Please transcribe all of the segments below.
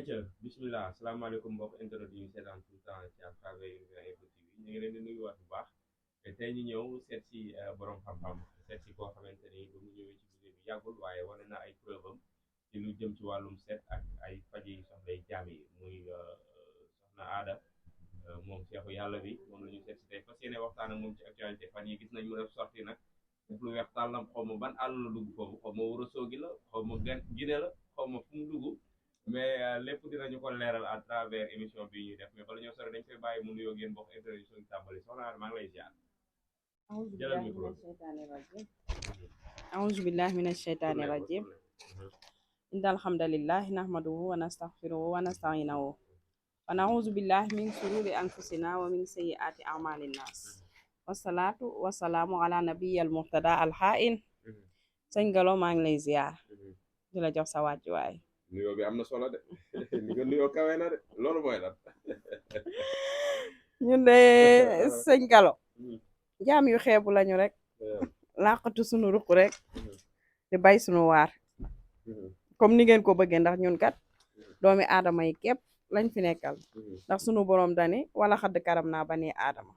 ayca bismillah asalaamaaleykum mbokk internet yi ñu seetaan tout le temps ci à travers Univers Info TV ñu ngi leen di nuyuwaat bu baax te tey ñu ñëw seet si borom xam-xam seet si koo xamante ni ba mu ñëwee ci liggéey bi yàggul waaye wane na ay preuve am ci lu jëm ci wàllum seet ak ay faj yi soxlay jaam yi muy soxna Aada moom seexu yàlla bi moom la ñu seet si tey fas yéene waxtaan ak moom ci actualité fan yi gis nañ mu def sorti nag def lu weex tàllam xaw ma ban àll la dugg foofu xaw ma Ourossogui la xaw ma Guinée la xaw ma fu mu dugg mais lépp dinañu ko leeral à travers émission bi ñuy def mais bala ñoo sore dañ koy bàyyi mu nuyoo ak yéen mbokk internet yi tàmbali soxna maa ngi lay ziar. jëlal micro bi. أعوذ بالله من الشيطان الرجيم إن الحمد لله نحمده ونستغفره ونستعينه ونعوذ بالله من شرور أنفسنا ومن سيئات أعمال الناس والصلاة والسلام على نبي المهتدى الحائن sëñ Gallo maa ngi lay ziar di la jox sa wàccuwaay. nuyoo bi am na solo de ni nga nuyoo kawe na de loolu mooy lan. ñun de sëñ Gallo jaam yu xeebu lañu rek làqatu sunu ruq rek di bay sunu waar comme ni ngeen ko bëggee ndax ñun kat doomi aadama yi képp lañ fi nekkal ndax sunu borom dani wala xadd karam naa bani aadama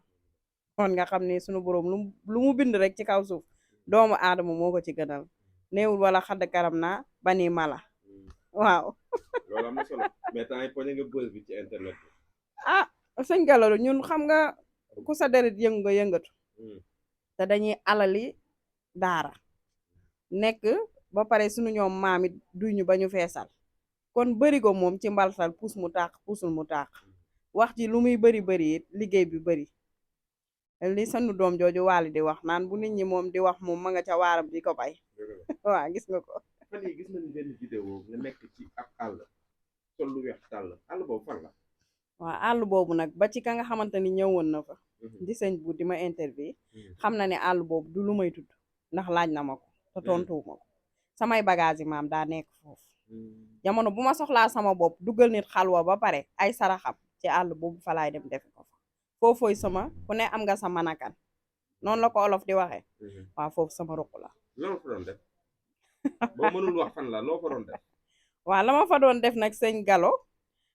kon nga xam ne sunu borom lu mu bind rek ci kaw suuf doomu aadama moo ko ci gënal néewul wala xadd karam naa bani mala waaw. loolu am na solo mais temps yi poñe nga buzz bi ci internet bi. ah sëñ Gallo ñun xam nga ku sa deret yëngu nga yëngatu te dañuy alali daara nekk ba pare sunu ñoom maam it duñu ba ñu feesal kon bëri ko moom ci mbalsal pus mu tàq pusul mu tàq wax ji lu muy bëri bëri it liggéey bi bëri li sunu doom jooju waali di wax naan bu nit ñi moom di wax moom ma nga ca waaram di ko bay waaw gis nga ko. fan yi gis nañu benn vidéo nga nekk ci ab àll sol lu weex tàll àll boobu fan la. waaw àll boobu nag ba ci ka nga xamante ni ñëwoon na fa di sëñ bu di ma interview xam na ne àll boobu du lu may tudd ndax laaj na ma ko te tontuwuma ko samay bagage yi maam daa nekk foofu jamono bu ma soxlaa sama bopp dugal nit xalwa ba pare ay saraxam ci àll boobu fa laay dem defi ko fa foofooy sama ku ne am nga sa manakan noonu la ko olof di waxee waaw foofu sama ruq la. loolu fa doon def boo mënul wax fan la loo fa doon def. waaw la ma fa doon def nag sëñ Gallo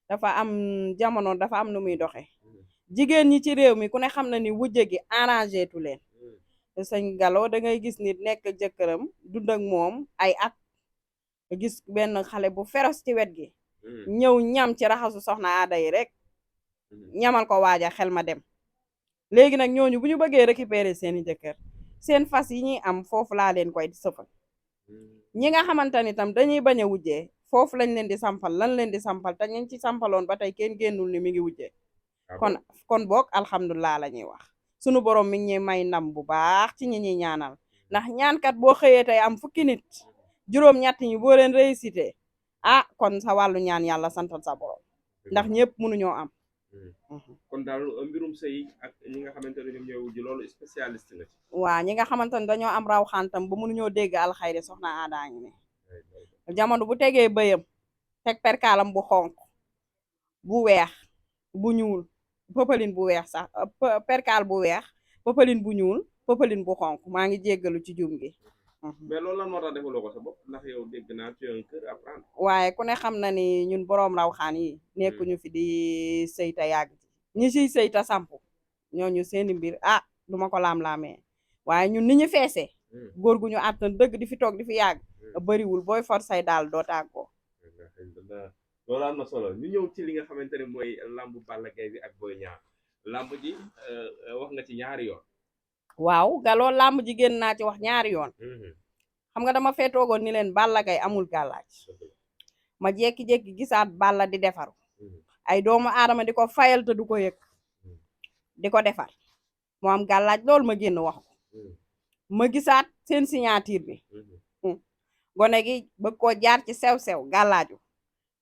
dafa am jamono dafa am nu muy doxee jigéen ñi ci réew mi ku ne xam na ni wujje gi arrangé tu leen sëñ Gallo da ngay gis nit nekk jëkkëram dund ak moom ay at gis benn xale bu féroce ci wet gi ñëw ñam ci raxasu soxna aada yi rek ñamal ko waaja xel ma dem léegi nag ñooñu bu ñu bëggee récupérer seeni jëkkër seen fas yi ñuy am foofu laa leen koy sëfal ñi nga xamante ni tam dañuy bañ a wujjee foofu lañ leen di sampal lan leen di sampal te ñu ci sampaloon ba tey kenn génnul ni mi ngi wujjee kon boog alhamdulilah la ñuy wax sunu borom mi ngi may ndam bu baax ci ñi ñuy ñaanal ndax ñaankat boo xëyee tey am fukki nit juróom-ñett ñi boo leen réussité ah kon sa wàllu ñaan yàlla santal sa borom ndax ñëpp mënuñoo am. kon daal mbirum sëy ak ñi nga xamante ne ñoom ñooy wujj loolu spécialiste nga ci. waa ñi nga xamante ne dañoo am raw xantam ba mënuñoo dégg alxayri soxna aadaa ngi ne jamono bu tegee bëyam teg perkaalam bu xonq bu weex bu ñuul pëpalin bu weex sax perkaal bu weex pëpalin bu ñuul pëpalin bu xonq maa ngi jéggalu ci jum gi. mais loolu lan moo tax defaloo ko sa bopp ndax yow dégg naa tu es un cœur à prendre. waaye ku ne xam na ni ñun boroom raw xaan yi nekkuñu fi di sëyta yàgg ñi siy sëyta samp ñooñu seeni mbir ah duma ko laam-laamee waaye ñun ni ñu feesee góor gu ñu àttan dëgg di fi toog di fi yàgg bariwul booy for say daal doo tàggoo. loolu am na solo ñu ñëw ci li nga xamante ne mooy lambu Balla Gaye bi ak Boy Niang lamb ji wax nga ci ñaari yoon. waaw Gallo làmb ji génn naa ci wax ñaari yoon xam nga dama fee toogoon ni leen Balla Gaye amul gàllaaj ma jekki-jekki gisaat Balla di defaru ay doomu aadama di ko fayal te du ko yëg di ko defar moo am gàllaaj loolu ma génn wax ko ma gisaat seen signature bi gone gi bëgg koo jaar ci sew-sew gàllaaju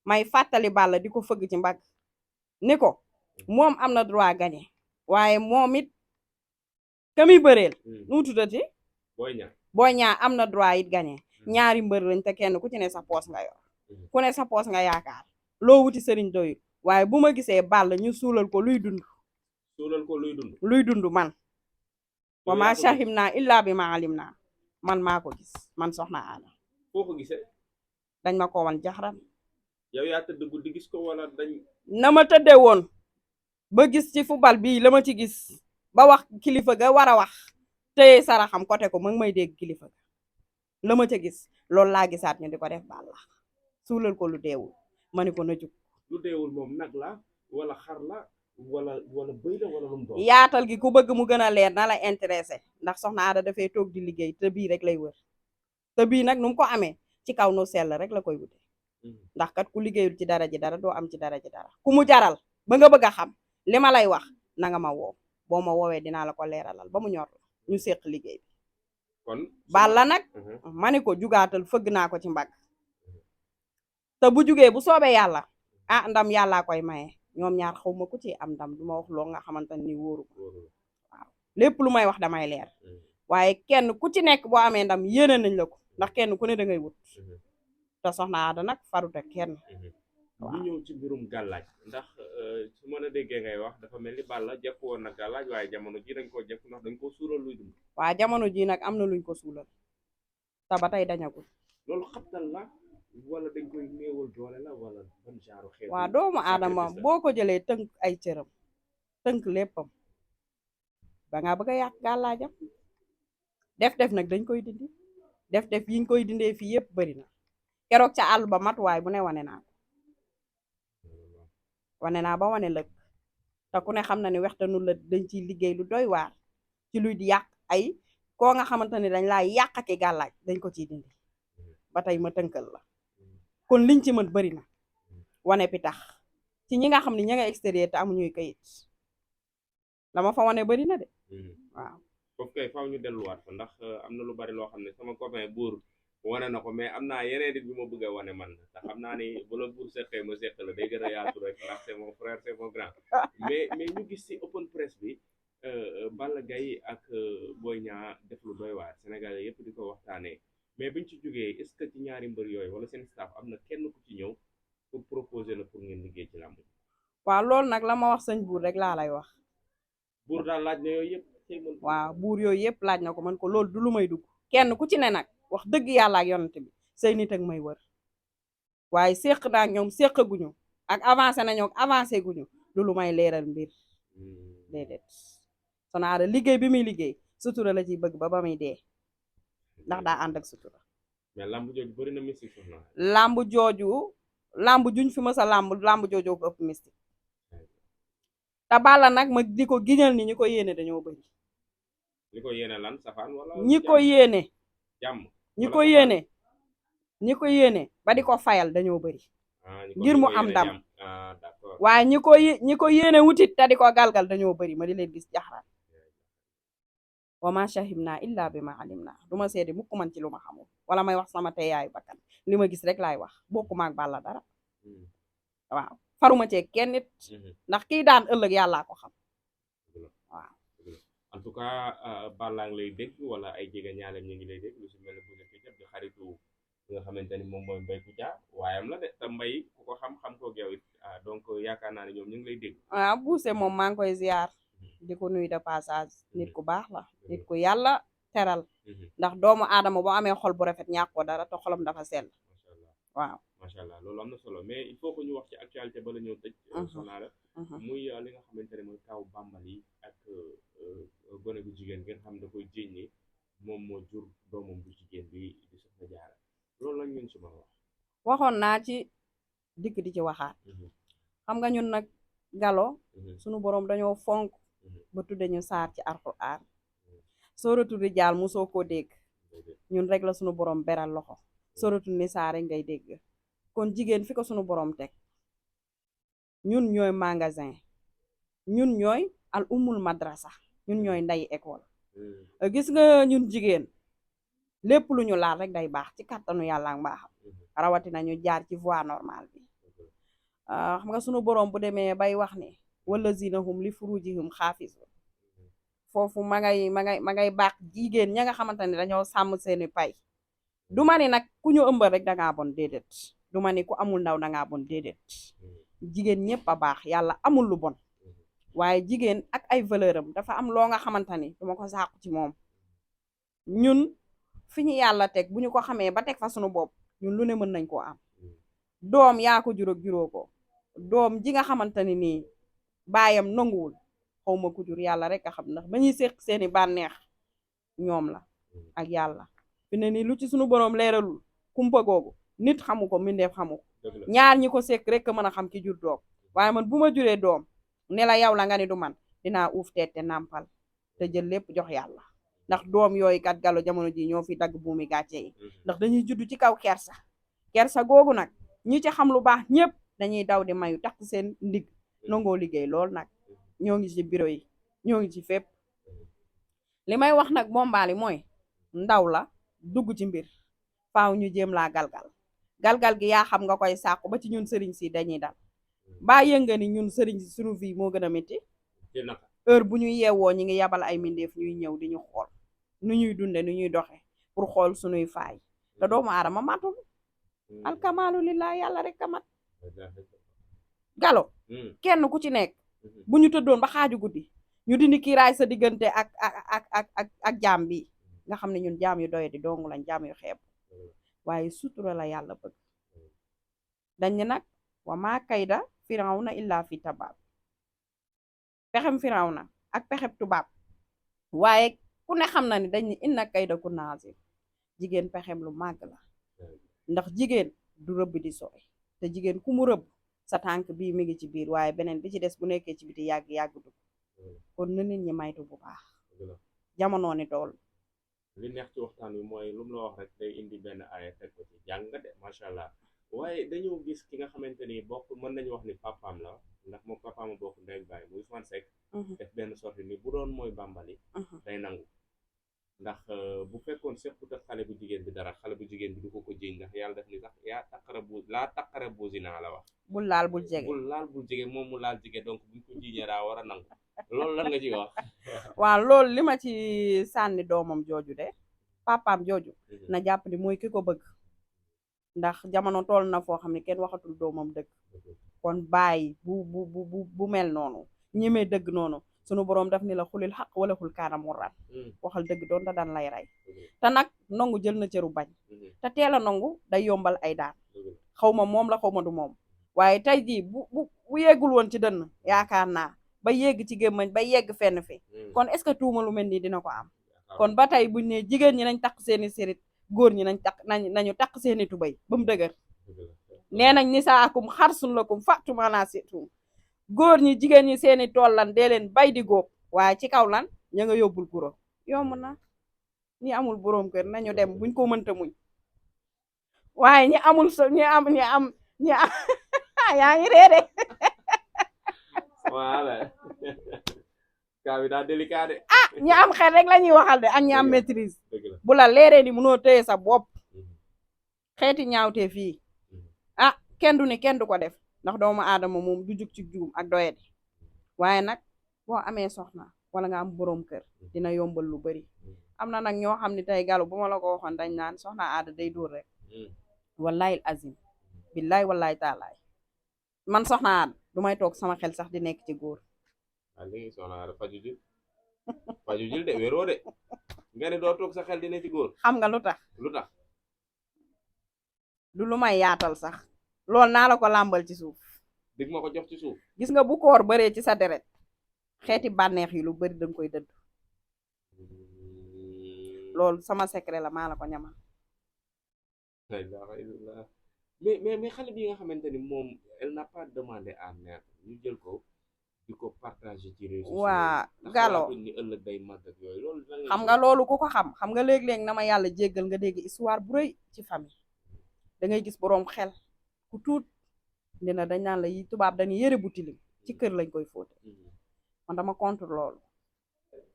may fàttali Balla di ko fëgg ci mbagg ni ko moom am na droit gagner waaye moom it kami bëreel nu tuddati Boy Niang am na droit it gagner ñaari mbër lañ te kenn ku ci ne sa poos nga yor ku ne sa poos nga yaakaar loo wuti sëriñ doyul waaye bu ma gisee Balla ñu suulal ko luy dund luy dund man wa ma shahim naa illa bi ma alim naa man maa ko gis man soxna Aada foo ko gisee dañ ma ko wan jaxran yow yaa tëdd guddi gis ko wala dañ. na ma tëddee woon ba gis ci football bii la ma ci gis ba wax kilifa ga war a wax téye saraxam côté ko ma ngi may dégg kilifa ga la ma ca gis loolu laa gisaat ñu di ko def Balla suulal ko lu deewul ma ni ko na jug. lu deewul moom nag la wala xar la wala bëy la wala lu mu doon. yaatal gi ku bëgg mu gën a leer na la intéressé ndax soxna Ada dafay toog di liggéey te bii rek lay wër te bii nag nu mu ko amee ci kaw nu sell rek la koy wute ndax kat ku liggéeyul ci dara ji dara doo am ci dara ji dara ku mu jaral ba nga bëgg a xam li ma lay wax na nga ma woo boo ma woowee dinaa la ko leeralal ba mu ñor la ñu séq liggéey bi. kon Balla nag ma ni ko jugaatal fëgg naa ko ci mbagg te bu jugee bu soobee yàlla ah ndam yàllaa koy maye ñoom ñaar xaw ma ku ci am ndam du ma wax loo nga xamante ni wóoru waaw lépp lu may wax damay leer waaye kenn ku ci nekk boo amee ndam yéene nañ la ko ndax kenn ku ne da ngay wut te soxna Ada nag faruta kenn. ñu ñëw ci mbirum gàllaaj ndax su ma la déggee ngay wax dafa mel ni Balla jekk woon na gàllaaj waaye jamono ji dañ koo jekk ndax dañ koo suural luy dund. waaw jamono ji nag am na luñ ko suulal te ba tey dañagul. loolu xabtal la wala dañ koy néewal doole la wala ban genre xeetu. waaw doomu aadama boo ko jëlee tënk ay cëram tënk léppam ba nga bëgg a yàq gàllaajam def nag dañ koy dindi def yiñ koy dindee fii yëpp bari na keroog ca àll ba matuwaay bu ne wane naa ko wane naa ba wane lëg te ku ne xam na ni waxtanu la dañ ciy liggéey lu doy waar ci luy di yàq ay koo nga xamante ni dañ laa yàqaki gàllaaj dañ ko ciy dindi ba tey ma tënkal la kon liñ ci mën bari na wane pitax ci ñi nga xam ne ña nga extérieur te amuñuy kayit la ma fa wane bari na de waaw foofu kay faaw ñu delluwaat fa ndax am na lu bari loo xam ne sama copain buur wane na ko mais am naa yeneen nit bi ma bëgg a wane man te xam naa ni bu la buur seqee ma seq la day gën a yaatu rek ndax c'est mon frère c'est mon grand mais ñu gis ci open press bi Balla Gaye ak Boy Niang def lu doy waar Sénégalais yëpp di ko waxtaanee mais biñ ci jógee est-ce que ci ñaari mbër yooyu wala seen staff am na kenn ku ci ñëw pour proposer la pour ngeen liggéey ci làmb. waaw loolu nag la ma wax sëñ buur rek laa lay wax. buur daal laaj na yooyu yëpp. waaw buur yooyu yëpp laaj na ko man ko loolu du lu may dugg kenn ku ci ne nag wax dëgg yàlla ak yonent bi say nit ak may wër waaye séq naa ak ñoom séqaguñu ak avancé nañoo ak avancé guñu du lu may leeral mbir déedéet Soxna Ada liggéey bi muy liggéey sutura la ciy bëgg ba muy dee ndax daa ànd ak sutura. mais lamb jooju bëri na mystique soxna. lamb juñ fi mës a lamb joojoo ko ëpp mystique te Balla nag ma di ko giñal ni ñi ko yéene dañoo bëri. ñi ko yéene lan safaan wala. ñi ko yéene. jàmm ñi ko yéene ba di ko fayal dañoo bëri. ngir mu am ndam. d'accord waaye ñi ko yéene wutit te di ko galgal dañoo bëri ma di leen gis jaxaraat. wa ma shahimna illa bi ma alimna du ma seede mukk man ci lu ma xamul wala may wax sama teeyaayu bakkan li ma gis rek laay wax bokkuma ak Balla dara waaw faruma cee kenn nit ndax kii daan ëllëg yàllaa ko xam waaw. en tout cas Balla ngi lay dégg wala ay jege ñaaleem ñu ngi lay dégg lu si mel ne bu nekk di xaritu nga xamante ni moom mooy Mbaye Kouthia waayam la de te Mbaye ku ko xam ko yow it donc yaakaar naa ne ñoom ñu ngi lay dégg. waaw buuse moom maa ngi koy ziar. di ko nuyu de passage nit ku baax la nit ku yàlla teral ndax doomu aadama boo amee xol bu rafet ñàkk ko dara te xolam dafa sell waaw macha allah loolu am na solo mais il faut que ñu wax ci actualité bala ñëw tëj Soxna Ada muy li nga xamante ne mooy kaw Bambali ak gone gu jigéen ngeen xam da koy jéñ ni moom moo jur doomam bu jigéen bi di Soxna Jaara loolu lañ ngeen suma wax waxoon naa ci dikk di ci waxaat xam nga ñun nag Galo sunu boroom dañoo fonk ba tudde ñu saar ci Alxuraan sóoratu Rijaal mosoo koo dégg ñun rek la sunu borom beral loxo sóoratu Nisaa rek ngay dégg kon jigéen fi ko sunu borom teg ñun ñooy magasin ñun ñooy al umul madrasa ñun ñooy nday école gis nga ñun jigéen lépp lu ñu laal rek day baax ci kàttanu yàlla ak mbaaxam rawatina ñu jaar ci voie normale bi xam nga sunu borom bu demee bay wax ne wallazina hum li furujihim xaafisun foofu ma ngay baax jigéen ña nga xamante ne dañoo sàmm seeni pay du ma ni nag ku ñu ëmbal rek dangaa bon déedéet du ma ni ku amul ndaw dangaa bon déedéet jigéen ñëpp a baax yàlla amul lu bon waaye jigéen ak ay valeur am dafa am loo nga xamante ni duma ko sàqu ci moom ñun fi ñu yàlla teg bu ñu ko xamee ba teg fa sunu bopp ñun lu ne mën nañ koo am doom yaa ko jur ak juróo ko doom ji nga xamante ni nii baayam nanguwul xawma ku jur yàlla rek a xam ndax ba ñuy séq seeni bànneex ñoom la ak yàlla fi ne nii lu ci sunu boroom leeralul kumpa googu nit xamu ko mbindeef xamu ko ñaar ñi ko sekk rek mën a xam ki jur doom waaye man bu ma juree doom ne la yow la nga ni du man dinaa uuf teete nàmpal te jël lépp jox yàlla ndax doom yooyu kat Gallo jamono ji ñoo fi dagg buumi gàcce yi ndax dañuy judd ci kaw kersa googu nag ñi ci xam lu baax ñëpp dañuy daw di mayu takk seen ndigg nangoo liggéey lool nag ñoo ngi ci bureau yi ñoo ngi ci fépp li may wax nag bombaali mooy ndaw la dugg ci mbir faaw ñu jéem laa galgal gi yaa xam nga koy sàqu ba ci ñun sëriñ si dañuy dal baa yënga ni ñun sëriñ si suñu vie moo gën a métti heure bu ñu yeewoo ñi ngi yabal ay mindeef ñuy ñëw di ñu xool nu ñuy dunde nu ñuy doxe pour xool suñuy faay te doomu aadama matul alkamaalu lillaa yàlla rek kamat Gallo kenn ku ci nekk bu ñu tëddoon ba xaaju guddi ñu dindi kiiraay sa diggante ak jaam bi nga xam ne ñun jaam yu doye di dongu lañ jaam yu xeeb waaye sutura la yàlla bëgg dañ ne nag wa maa kayda firawna illa fi tabaab pexem firawna ak pexem tubaab waaye ku ne xam na ni dañ ne inna kayda ku naazir jigéen pexem lu màgg la ndax jigéen du rëbb di sooy te jigéen ku mu rëbb sa tànk bii mi ngi ci biir waaye beneen bi ci des bu nekkee ci biti yàgg dugg kon na nit ñi maytu bu baax jamono ni dool li neex ci waxtaan wi mooy lu mu la wax rek day indi benn aaya teg ko ci jàng de macha allah waaye dañoo gis ki nga xamante ni bokk mën nañu wax ni papaam la ndax moom papaam bokk ndey ak baay muy Ousmane Seck def benn sorte ni bu doon mooy Bambali day nangu ndax bu fekkoon sequt ak xale bu jigéen bi dara xale bu jigéen bi du ko jiiñ ndax yàlla def ni sax laa taqara bu zina la wax bul laal bul jege moom mu laal jege donc buñ ko jiiñee daa war a nangu loolu lan nga ci wax waaw loolu li ma ci sànni doomam jooju de papaam jooju na jàpp ni mooy ki ko bëgg ndax jamono toll na foo xam ne kenn waxatul doomam dëgg kon bàyyi bu mel noonu ñemee dëgg noonu sunu boroom daf ni la xulil xaq wala xul kaanam ran waxal dëgg doon te daan lay rey te nag nongu jël na cëru bañ te teel a nongu day yombal ay daan xaw ma moom la xaw ma du moom waaye tey jii bu yeggul woon ci dënn yaakaar naa ba yegg ci gémmañ ba yegg fenn fi kon est-ce que tuuma lu mel nii dina ko am kon ba tey buñ ne jigéen ñi nañ takk seeni sérit góor ñi nañu takk seeni tubay ba mu dëgër nee nañ nisaakum xarsun lakum fa'tu maa nasitum góor ñi jigéen ñi seeni tool lan dee leen bay di góob waaye ci kaw lan ña nga yóbbul guro yomb na ñi amul boroom kër nañu dem buñ ko mënta muñ waaye ñi amul ñi am yaa ngi reede voilà kaa bi daa délicat de ñi am xel rek la ñuy waxal de ak ñi am maîtrise bu la leeree ni mënoo téye sa bopp xeeti ñaawtee fii kenn du ne kenn du ko def ndax doomu aadama moom du jug ci juum ak doyadi waaye nag boo amee soxna wala nga am boroom kër dina yombal lu bari am na nag ñoo xam ne tey Gallo bu ma la ko waxoon dañ naan soxna aada day dóor rek wallahi azim billahi wallahi taalaay man soxna aada du may toog sama xel sax di nekk ci góor li soxna aada faju jil de wéroo de nga ne doo toog sa xel di nekk ci góor xam nga lu tax du lu may yaatal sax loolu naa la ko làmbal ci suuf dig ma ko jox ci suuf gis nga bu koor bëree ci sa deret xeeti bànneex yi lu bari danga koy dëdd loolu sama secret la maa la ko ñamal la ilaha illallah mais xale bi nga xamante ni moom elle n'a pas demandé à naître ñu jël ko di ko partager ci réseaux sociaux waa Gallo ni ëllëg day màgg ak yooyu loolu xam nga loolu ku ko xam nga léeg-léeg na ma yàlla jéggal nga dégg histoire bu rëy ci famille da ngay gis boroom xel ku tuut dina dañ naan la yi tubaab dañuy yëre bu tilim ci kër lañ koy fóote man dama contre loolu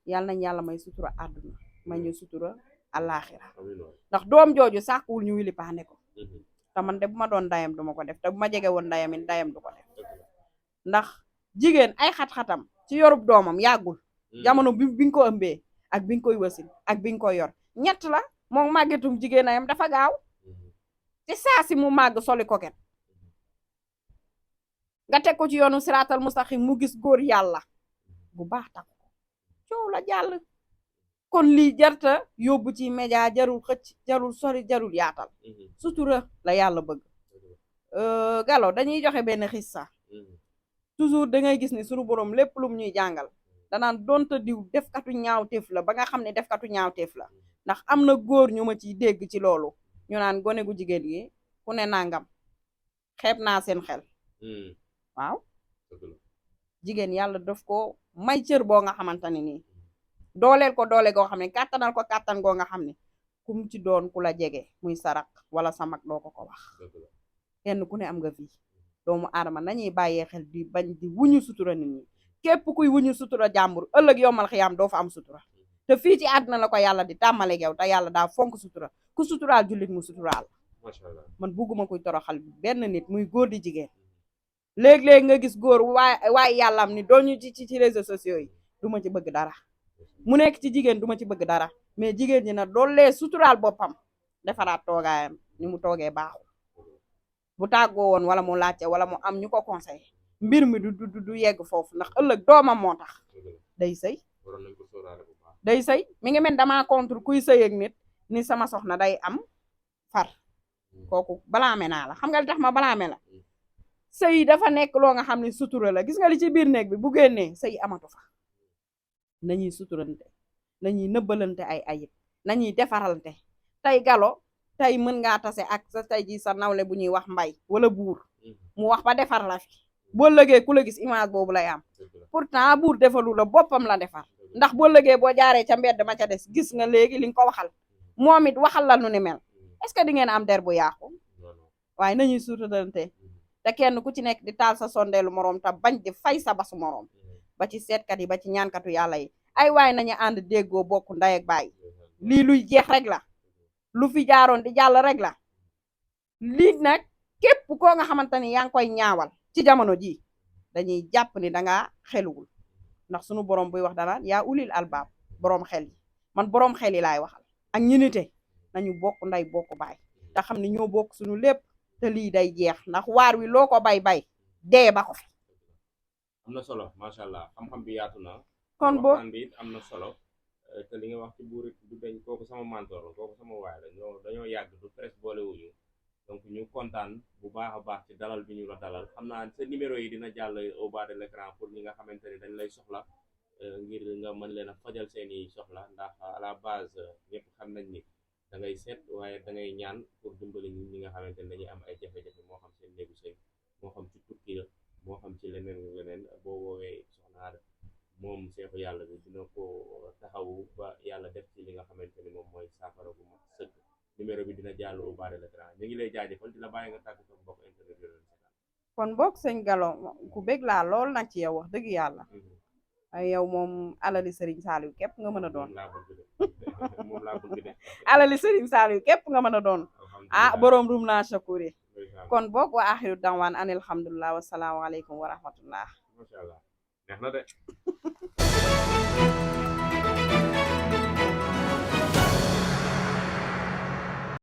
yàlla nañ yàlla may sutura àdduna may ñu sutura àllaaxira ndax doom jooju sàkkuwul ñu wili paane ko te man de bu ma doon ndayam duma ko def te bu ma jege woon ndayam it ndayam du ko def ndax jigéen ay xat-xatam ci yorub doomam yàggul jamono bi nga ko ëmbee ak bi nga koy wasin ak bi nga koy yor ñett la moom màggetum jigéen ayam dafa gaaw ci saa si mu màgg soli koket nga teg ko ci yoonu siraatal mustaqim mu gis góor yàlla bu baax takk ko coow la jàll kon lii jarta yóbbu ci média jarul xëcc jarul sori jarul yaatal sutura la yàlla bëgg Galo dañuy joxe benn xissa toujours da ngay gis ni suñu borom lépp lum ñuy jàngal danaan donta diw defkatu ñaawteef la ba nga xam ne defkatu ñaawteef la ndax am na góor ñu ma ciy dégg ci loolu ñu naan gone gu jigéen gi ku ne nangam xeeb naa seen xel waaw jigéen yàlla daf ko may cër boo nga xamante ne nii dooleel ko doole goo xam ne kàttanal ko kàttan goo nga xam ne kum ci doon ku la jege muy sarak wala sa mag doo ko wax kenn ku ne am nga vie doomu aadama nañuy bàyyee xel di bañ di wuñu sutura nit ñi képp kuy wuñu sutura jàmbur ëllëg yomal xiyaam doo fa am sutura te fii ci àdduna la ko yàlla di tàmmale yow te yàlla daa fonk sutura ku suturaal jullit mu suturaal man bugguma kuy toroxal benn nit muy góor di jigéen léeg-léeg nga gis góor waaye yàllam ni dooñu ci réseaux sociaux yi du ma ci bëgg dara mu nekk ci jigéen du ma ci bëgg dara mais jigéen ñi na doollee suturaal boppam defaraat toogaayam ni mu toogee baaxul bu tàggoo woon wala mu laajte wala mu am ñu ko conseillé mbir mi du yegg foofu ndax ëllëg doomam moo tax day sëy mi ngi mel damaa contre kuy sëy ak nit ni sama soxna day am far kooku balaame naa la xam nga li tax ma balaame la sëy dafa nekk loo nga xam ne sutura la gis nga li ci biir néeg bi bu génnee sëy amatu fa nañuy suturante nañuy nëbbalante ay ayib nañuy defaralante tey Galo tey mën ngaa tase ak sa tey ji sa nawle bu ñuy wax mbay wala buur mu wax ba defar la fi boo lëgee ku la gis image boobu lay am pourtant buur defalu la boppam la defar ndax boo lëgee boo jaaree ca mbedd ma ca des gis nga léegi li nga ko waxal moom it waxal la nu ni mel est-ce que di ngeen am der bu yàqu waaye nañuy suturante te kenn ku ci nekk di taal sa sondeelu moroom te bañ di fay sa basu moroom ba ci seetkat yi ba ci ñaankatu yàlla yi ay waaye nañu ànd déggoo bokk ndey ak baay lii luy jeex rek la lu fi jaaroon di jàll rek la lii nag képp koo nga xamante ni yaa ngi koy ñaawal ci jamono ji dañuy jàpp ni dangaa xeluwul ndax sunu borom buy wax dana yaa ulil albaab borom xel yi man borom xel yi laay waxal ak ñi nite nañu bokk ndey bokk baay te xam ni ñoo bokk suñu lépp te lii day jeex ndax waar wi loo ko bay dee ba ko fi. am na solo macha allah xam-xam bi yaatu na. kon boo waxtaan bi it am na solo te li nga wax ci buur du dañ kooku sama mentor kooku sama waay la dañoo yàgg du presque boole wuñu donc ñu kontaan bu baax a baax ci dalal bi ñu la dalal xam naa sa numéro yi dina jàll au bas de l'écran pour ñi nga xamante ne dañ lay soxla ngir nga mën leen a fajal seeni soxla ndax à la base ñëpp xam nañ ni da ngay seet waaye da ngay ñaan pour dimbali ñi nga xamante ne dañuy am ay jafe-jafe moo xam seen néegu sëy moo xam ci tukki la moo xam ci leneen boo woowee soxna Ada moom seexu yàlla bi dina ko taxawu ba yàlla def ci li nga xamante ni moom mooy saafara bu mat sëkk numéro bi dina jàll au bas de l'écran ñu ngi lay jaajëfal di la bàyyi nga tàggatoo mbokk internet yi kon bokk sëñ Galo ku bég laa lool nag ci yow wax dëgg yàlla ay yow moom alali Serigne Saliou képp nga mën a doon moom laa bëgg de alali Serigne Saliou képp nga mën a doon boroom rum naa shakuri kon bokk wa axiru dawaan an alhamdulilah wasalaamu aleykum wa rahmatullah macha allah neex na de